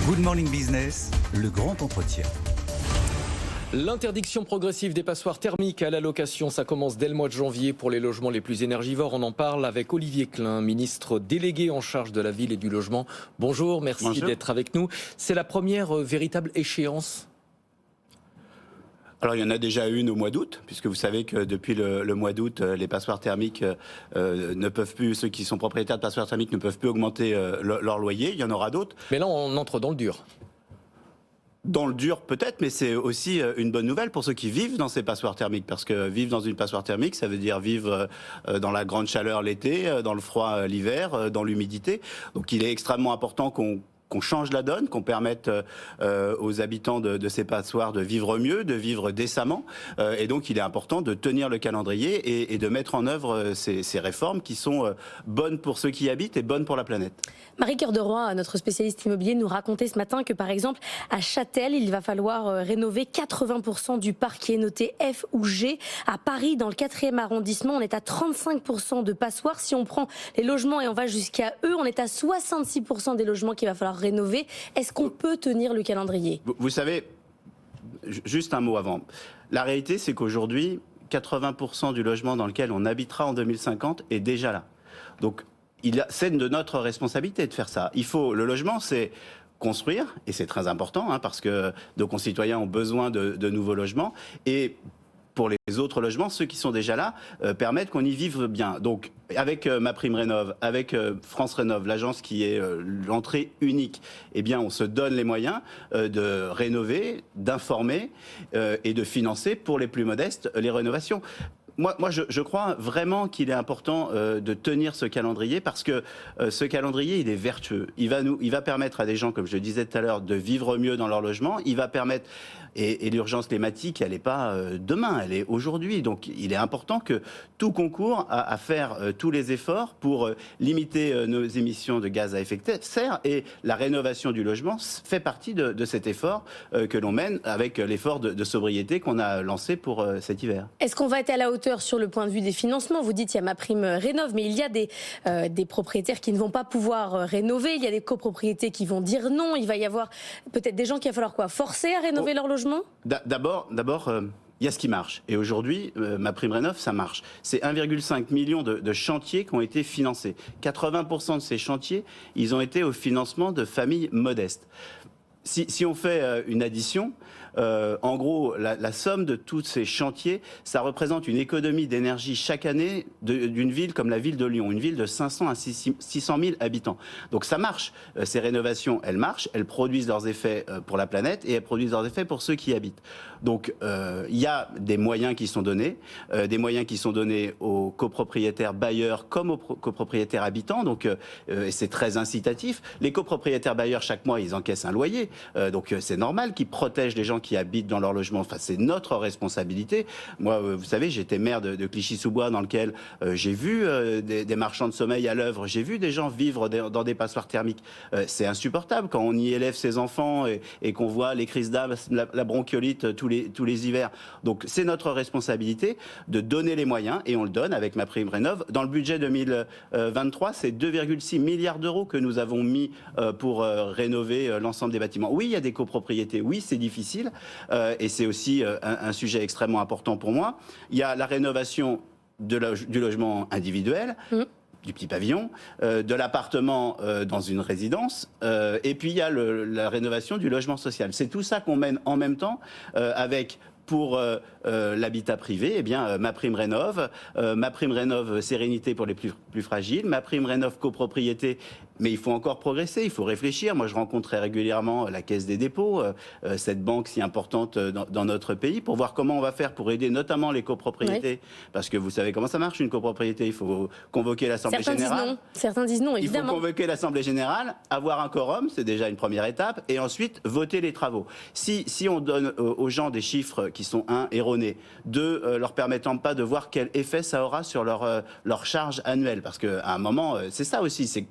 Good Morning Business, le grand entretien. L'interdiction progressive des passoires thermiques à la location, ça commence dès le mois de janvier pour les logements les plus énergivores. On en parle avec Olivier Klein, ministre délégué en charge de la ville et du logement. Bonjour, merci d'être avec nous. C'est la première véritable échéance? Alors il y en a déjà une au mois d'août, puisque vous savez que depuis le mois d'août, les passoires thermiques ne peuvent plus, ceux qui sont propriétaires de passoires thermiques ne peuvent plus augmenter leur loyer. Il y en aura d'autres. Mais là, on entre dans le dur. Dans le dur peut-être, mais c'est aussi une bonne nouvelle pour ceux qui vivent dans ces passoires thermiques, parce que vivre dans une passoire thermique, ça veut dire vivre dans la grande chaleur l'été, dans le froid l'hiver, dans l'humidité. Donc il est extrêmement important qu'on change la donne, qu'on permette aux habitants de ces passoires de vivre mieux, de vivre décemment. Et donc, il est important de tenir le calendrier et de mettre en œuvre ces réformes qui sont bonnes pour ceux qui y habitent et bonnes pour la planète. Marie Cœur de Roy, notre spécialiste immobilier, nous racontait ce matin que, par exemple, à Châtel, il va falloir rénover 80% du parc qui est noté F ou G. À Paris, dans le 4e arrondissement, on est à 35% de passoires. Si on prend les logements et on va jusqu'à eux, on est à 66% des logements qu'il va falloir rénover. Est-ce qu'on peut tenir le calendrier? Vous savez, juste un mot avant. La réalité, c'est qu'aujourd'hui, 80% du logement dans lequel on habitera en 2050 est déjà là. Donc, c'est de notre responsabilité de faire ça. Le logement, c'est construire, et c'est très important, parce que nos concitoyens ont besoin de nouveaux logements. Et pour les autres logements, ceux qui sont déjà là, permettent qu'on y vive bien. Donc, avec MaPrimeRénov', avec France Rénov', l'agence qui est l'entrée unique, eh bien, on se donne les moyens de rénover, d'informer et de financer pour les plus modestes les rénovations. Moi, je crois vraiment qu'il est important de tenir ce calendrier parce que ce calendrier, il est vertueux. Il va permettre à des gens, comme je le disais tout à l'heure, de vivre mieux dans leur logement. Il va permettre, et l'urgence climatique, elle n'est pas demain, elle est aujourd'hui. Donc, il est important que tout concourt à faire tous les efforts pour limiter nos émissions de gaz à effet de serre. Et la rénovation du logement fait partie de cet effort que l'on mène avec l'effort de sobriété qu'on a lancé pour cet hiver. Est-ce qu'on va être à la hauteur sur le point de vue des financements? Vous dites qu'il y a MaPrimeRénov', mais il y a des propriétaires qui ne vont pas pouvoir rénover. Il y a des copropriétés qui vont dire non. Il va y avoir peut-être des gens qu'il va falloir forcer à rénover leur logement? D'abord, il y a ce qui marche. Et aujourd'hui, MaPrimeRénov', ça marche. C'est 1,5 million de chantiers qui ont été financés. 80% de ces chantiers, ils ont été au financement de familles modestes. Si on fait une addition, en gros, la somme de tous ces chantiers, ça représente une économie d'énergie chaque année d'une ville comme la ville de Lyon, une ville de 500 à 600 000 habitants. Donc ça marche. Ces rénovations, elles marchent, elles produisent leurs effets pour la planète et elles produisent leurs effets pour ceux qui y habitent. Donc il y a des moyens qui sont donnés, aux copropriétaires bailleurs comme aux copropriétaires habitants. Donc c'est très incitatif. Les copropriétaires bailleurs, chaque mois, ils encaissent un loyer. Donc c'est normal qu'ils protègent les gens qui habitent dans leur logement. Enfin, c'est notre responsabilité. Moi, vous savez, j'étais maire de Clichy-sous-Bois dans lequel j'ai vu des marchands de sommeil à l'œuvre. J'ai vu des gens vivre dans des passoires thermiques. C'est insupportable quand on y élève ses enfants et qu'on voit les crises d'asthme, la bronchiolite tous les hivers. Donc c'est notre responsabilité de donner les moyens et on le donne avec MaPrimeRénov'. Dans le budget 2023, c'est 2,6 milliards d'euros que nous avons mis pour rénover l'ensemble des bâtiments. Oui, il y a des copropriétés. Oui, c'est difficile. Et c'est aussi un sujet extrêmement important pour moi. Il y a la rénovation du logement individuel, du petit pavillon, de l'appartement dans une résidence, et puis il y a la rénovation du logement social. C'est tout ça qu'on mène en même temps avec... Pour l'habitat privé, eh bien, MaPrimeRénov', MaPrimeRénov' sérénité pour les plus fragiles, MaPrimeRénov' copropriété. Mais il faut encore progresser, il faut réfléchir. Moi, je rencontre très régulièrement la Caisse des dépôts, cette banque si importante dans notre pays, pour voir comment on va faire pour aider notamment les copropriétés. Oui. Parce que vous savez comment ça marche, une copropriété. Il faut convoquer l'Assemblée générale. Certains disent non, évidemment. Il faut convoquer l'Assemblée générale, avoir un quorum, c'est déjà une première étape, et ensuite voter les travaux. Si on donne aux gens des chiffres qui sont, erronés, leur permettant pas de voir quel effet ça aura sur leur charge annuelle, parce qu'à un moment, c'est ça aussi, c'est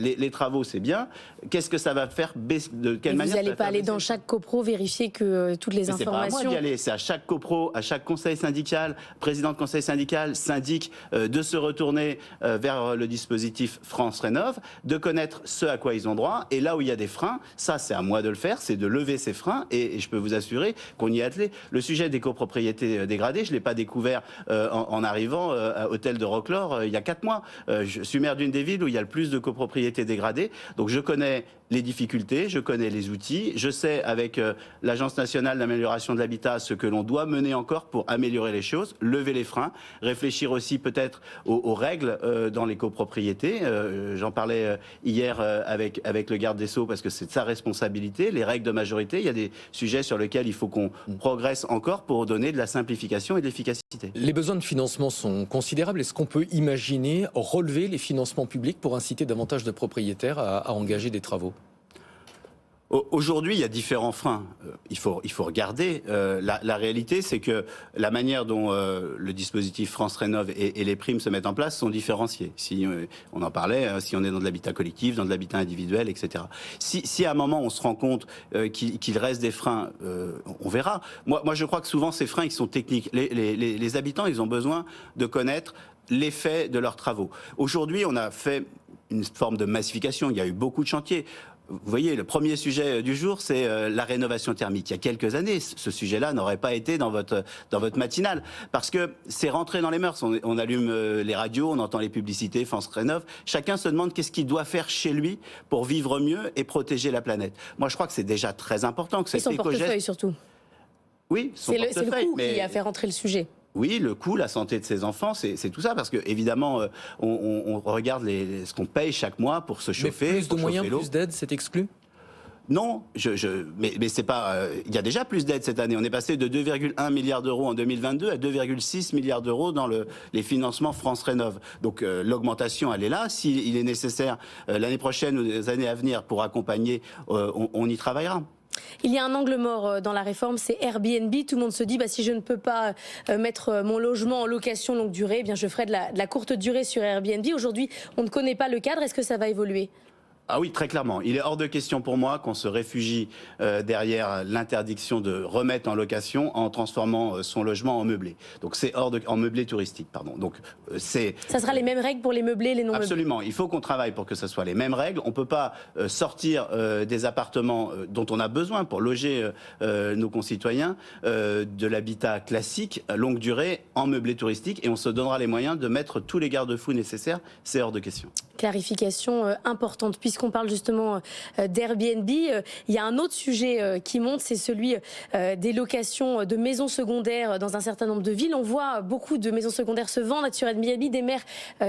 les travaux, c'est bien. Qu'est-ce que ça va faire baisser, de quelle manière? Vous n'allez pas aller dans chaque copro vérifier que toutes les informations... C'est pas à moi d'y aller, c'est à chaque copro, à chaque conseil syndical, président de conseil syndical, syndic, de se retourner vers le dispositif France Rénov', de connaître ce à quoi ils ont droit, et là où il y a des freins, ça c'est à moi de le faire, c'est de lever ces freins, et je peux vous assurer qu'on y est attelé. Le sujet des copropriétés dégradées, je ne l'ai pas découvert en arrivant à Hôtel de Roquelaure il y a 4 mois. Je suis maire d'une des villes où il y a le plus de copropriétés dégradées, donc je connais les difficultés, je connais les outils, je sais avec l'Agence nationale d'amélioration de l'habitat ce que l'on doit mener encore pour améliorer les choses, lever les freins, réfléchir aussi peut-être aux règles dans les copropriétés. J'en parlais hier avec le garde des Sceaux parce que c'est de sa responsabilité, les règles de majorité, il y a des sujets sur lesquels il faut qu'on progresse encore pour donner de la simplification et de l'efficacité. Les besoins de financement sont considérables. Est-ce qu'on peut imaginer relever les financements publics pour inciter davantage de propriétaires à engager des travaux ? Aujourd'hui, il y a différents freins. Il faut regarder. La réalité, c'est que la manière dont le dispositif France Rénov' et les primes se mettent en place sont différenciées. Si on en parlait, si on est dans de l'habitat collectif, dans de l'habitat individuel, etc. Si à un moment on se rend compte qu'il reste des freins, on verra. Moi, je crois que souvent ces freins, ils sont techniques. Les habitants, ils ont besoin de connaître l'effet de leurs travaux. Aujourd'hui, on a fait une forme de massification. Il y a eu beaucoup de chantiers. Vous voyez, le premier sujet du jour, c'est la rénovation thermique. Il y a quelques années, ce sujet-là n'aurait pas été dans votre matinale. Parce que c'est rentré dans les mœurs. On allume les radios, on entend les publicités, France Rénov'. Chacun se demande qu'est-ce qu'il doit faire chez lui pour vivre mieux et protéger la planète. Moi, je crois que c'est déjà très important que cet éco-geste... Et son portefeuille, surtout. Oui, son portefeuille. C'est le coût qui a fait rentrer le sujet. Oui, le coût, la santé de ses enfants, c'est tout ça, parce que évidemment, on regarde ce qu'on paye chaque mois pour se chauffer. Mais plus de moyens, plus d'aide, c'est exclu ? Non, mais c'est pas. Il y a déjà plus d'aide cette année. On est passé de 2,1 milliards d'euros en 2022 à 2,6 milliards d'euros dans les financements France Rénov'. Donc l'augmentation, elle est là. S'il est nécessaire l'année prochaine ou les années à venir pour accompagner, on y travaillera. Il y a un angle mort dans la réforme, c'est Airbnb. Tout le monde se dit, si je ne peux pas mettre mon logement en location longue durée, eh bien je ferai de la courte durée sur Airbnb. Aujourd'hui, on ne connaît pas le cadre. Est-ce que ça va évoluer ? Ah oui, très clairement. Il est hors de question pour moi qu'on se réfugie derrière l'interdiction de remettre en location en transformant son logement en meublé. Donc c'est en meublé touristique, pardon. Donc c'est. Ça sera les mêmes règles pour les meublés et les non meublés. Absolument. Il faut qu'on travaille pour que ce soit les mêmes règles. On ne peut pas sortir des appartements dont on a besoin pour loger nos concitoyens de l'habitat classique longue durée en meublé touristique, et on se donnera les moyens de mettre tous les garde-fous nécessaires. C'est hors de question. Clarification importante. Puisqu'on parle justement d'Airbnb, il y a un autre sujet qui monte, c'est celui des locations de maisons secondaires dans un certain nombre de villes. On voit beaucoup de maisons secondaires se vendre sur Airbnb, des maires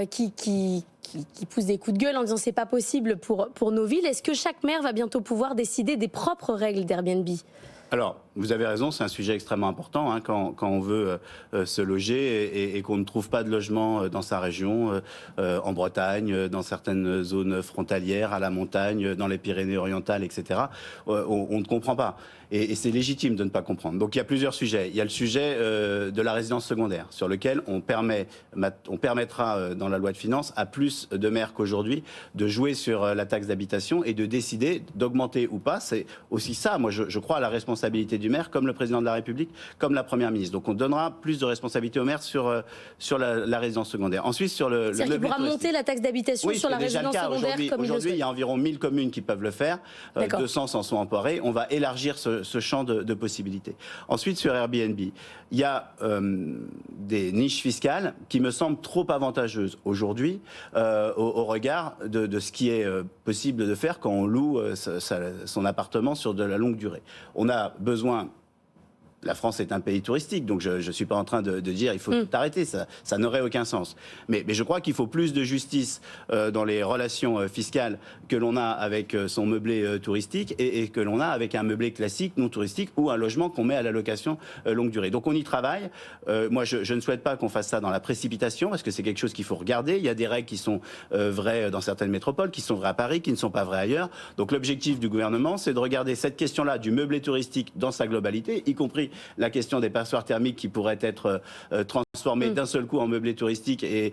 qui poussent des coups de gueule en disant c'est pas possible pour nos villes. Est-ce que chaque maire va bientôt pouvoir décider des propres règles d'Airbnb ? Alors, vous avez raison, c'est un sujet extrêmement important quand on veut se loger et qu'on ne trouve pas de logement dans sa région, en Bretagne, dans certaines zones frontalières, à la montagne, dans les Pyrénées-Orientales, etc. On ne comprend pas. Et c'est légitime de ne pas comprendre. Donc il y a plusieurs sujets. Il y a le sujet de la résidence secondaire, sur lequel on permettra dans la loi de finances à plus de maires qu'aujourd'hui de jouer sur la taxe d'habitation et de décider d'augmenter ou pas. C'est aussi ça, moi je crois à la responsabilité du maire, comme le président de la République, comme la Première ministre. Donc on donnera plus de responsabilité au maire sur la résidence secondaire. Ensuite, sur le c'est-à-dire qu'il pourra monter la taxe d'habitation sur la résidence secondaire comme aujourd'hui, il y a environ 1000 communes qui peuvent le faire. 200 s'en sont emparées. On va élargir ce champ de possibilités. Ensuite, sur Airbnb, il y a des niches fiscales qui me semblent trop avantageuses aujourd'hui au regard de ce qui est possible de faire quand on loue son appartement sur de la longue durée. On a besoin... La France est un pays touristique, donc je ne suis pas en train de dire il faut tout arrêter, ça n'aurait aucun sens. Mais je crois qu'il faut plus de justice dans les relations fiscales que l'on a avec son meublé touristique et que l'on a avec un meublé classique, non touristique, ou un logement qu'on met à la location longue durée. Donc on y travaille. Moi, je ne souhaite pas qu'on fasse ça dans la précipitation, parce que c'est quelque chose qu'il faut regarder. Il y a des règles qui sont vraies dans certaines métropoles, qui sont vraies à Paris, qui ne sont pas vraies ailleurs. Donc l'objectif du gouvernement, c'est de regarder cette question-là du meublé touristique dans sa globalité, y compris la question des passoires thermiques qui pourraient être transformées transformé d'un seul coup en meublé touristique et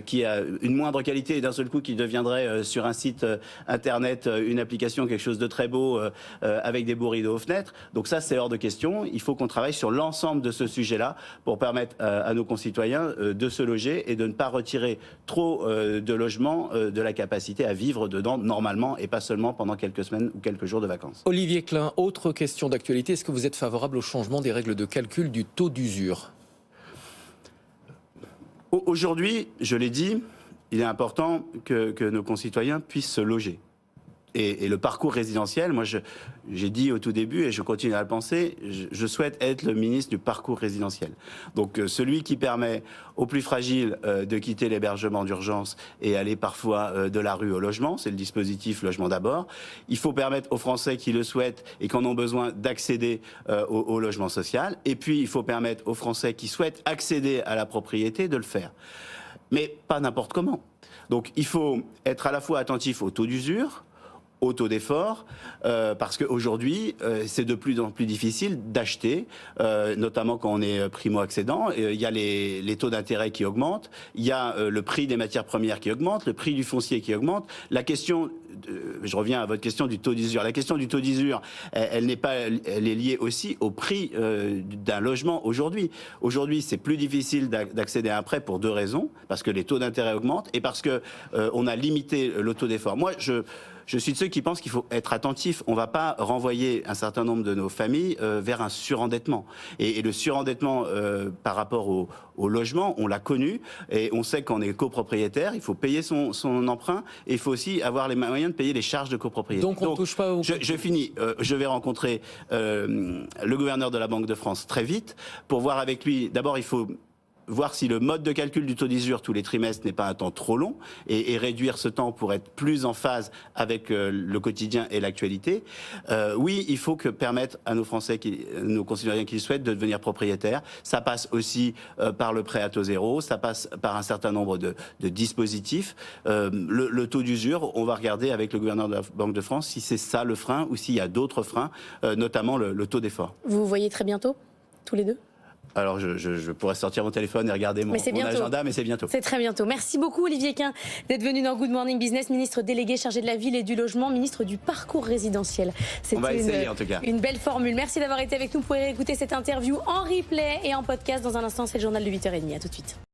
qui a une moindre qualité et d'un seul coup qui deviendrait sur un site internet une application, quelque chose de très beau avec des beaux rideaux aux fenêtres. Donc ça, c'est hors de question. Il faut qu'on travaille sur l'ensemble de ce sujet-là pour permettre à nos concitoyens de se loger et de ne pas retirer trop de logements de la capacité à vivre dedans normalement et pas seulement pendant quelques semaines ou quelques jours de vacances. Olivier Klein, autre question d'actualité. Est-ce que vous êtes favorable au changement des règles de calcul du taux d'usure ? Aujourd'hui, je l'ai dit, il est important que nos concitoyens puissent se loger. Et le parcours résidentiel, moi j'ai dit au tout début et je continue à le penser, je souhaite être le ministre du parcours résidentiel. Donc celui qui permet aux plus fragiles de quitter l'hébergement d'urgence et aller parfois de la rue au logement, c'est le dispositif Logement d'abord. Il faut permettre aux Français qui le souhaitent et qui en ont besoin d'accéder au logement social. Et puis il faut permettre aux Français qui souhaitent accéder à la propriété de le faire. Mais pas n'importe comment. Donc il faut être à la fois attentif au taux d'usure, au taux d'effort, parce qu'aujourd'hui, c'est de plus en plus difficile d'acheter, notamment quand on est primo-accédant. Il y a les taux d'intérêt qui augmentent, il y a le prix des matières premières qui augmente, le prix du foncier qui augmente. La question, je reviens à votre question du taux d'usure, la question du taux d'usure, elle est liée aussi au prix d'un logement aujourd'hui. Aujourd'hui, c'est plus difficile d'accéder à un prêt pour deux raisons, parce que les taux d'intérêt augmentent et parce que on a limité le taux d'effort. Moi, je suis de ceux qui pensent qu'il faut être attentif. On ne va pas renvoyer un certain nombre de nos familles vers un surendettement. Et le surendettement par rapport au logement, on l'a connu. Et on sait qu'on est copropriétaire, il faut payer son emprunt. Et il faut aussi avoir les moyens de payer les charges de copropriété. Donc on ne touche pas au... Je finis. Je vais rencontrer le gouverneur de la Banque de France très vite pour voir avec lui. D'abord, il faut voir si le mode de calcul du taux d'usure tous les trimestres n'est pas un temps trop long et réduire ce temps pour être plus en phase avec le quotidien et l'actualité. Oui, il faut permettre à nos Français, nos concitoyens qui le souhaitent, de devenir propriétaires. Ça passe aussi par le prêt à taux zéro, ça passe par un certain nombre de dispositifs. Le taux d'usure, on va regarder avec le gouverneur de la Banque de France si c'est ça le frein ou s'il y a d'autres freins, notamment le taux d'effort. Vous vous voyez très bientôt, tous les deux ? Alors, je pourrais sortir mon téléphone et regarder mon agenda, mais c'est bientôt. C'est très bientôt. Merci beaucoup, Olivier Klein, d'être venu dans Good Morning Business, ministre délégué chargé de la ville et du logement, ministre du parcours résidentiel. On va essayer, en tout cas. Une belle formule. Merci d'avoir été avec nous. Vous pourrez écouter cette interview en replay et en podcast dans un instant. C'est le journal de 8h30. À tout de suite.